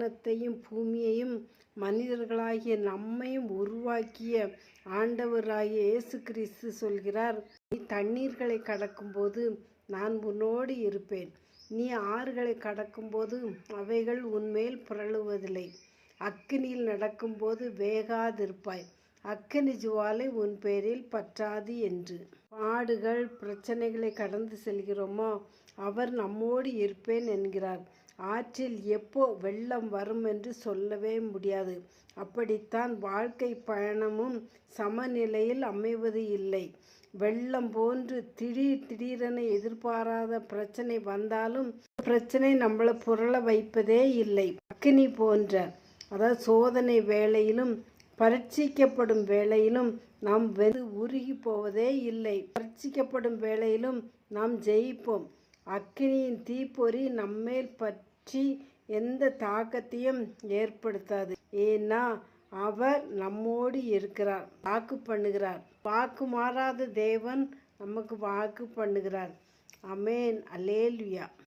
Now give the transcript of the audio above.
வானத்தையும் பூமியையும் மனிதர்களாகிய நம்மையும் உருவாக்கிய ஆண்டவராகிய இயேசு கிறிஸ்து சொல்கிறார், நீ தண்ணீர்களை கடக்கும்போது நான் உன்னோடு இருப்பேன். நீ ஆறுகளை கடக்கும்போது அவைகள் உன்மேல் புரளுவதில்லை. அக்கினியில் நடக்கும்போது வேகாதிருப்பாய். அக்கினி ஜுவாலை உன் பேரில் பற்றாது என்று. பாடுகள் பிரச்சனைகளை கடந்து செல்கிறோமோ அவர் நம்மோடு இருப்பேன் என்கிறார். ஆற்றில் எப்போ வெள்ளம் வரும் என்று சொல்லவே முடியாது. அப்படித்தான் வாழ்க்கை பயணமும் சமநிலையில் அமைவது இல்லை. வெள்ளம் போன்று திடீரென எதிர்பாராத பிரச்சனை வந்தாலும் பிரச்சனை நம்மளை புரள வைப்பதே இல்லை. அக்கினி போன்ற, அதாவது சோதனை வேளையிலும் பரீட்சிக்கப்படும் வேளையிலும் நாம் உருகி போவதே இல்லை. பரீட்சிக்கப்படும் வேளையிலும் நாம் ஜெயிப்போம். அக்கினியின் தீப்பொறி நம்மேல் பற்றி எந்த தாக்கத்தையும் ஏற்படுத்தாது. ஏன்னா அவர் நம்மோடு இருக்கிறார், வாக்கு பண்ணுகிறார். வாக்கு மாறாத தேவன் நமக்கு வாக்கு பண்ணுகிறார். ஆமென். அல்லேலூயா.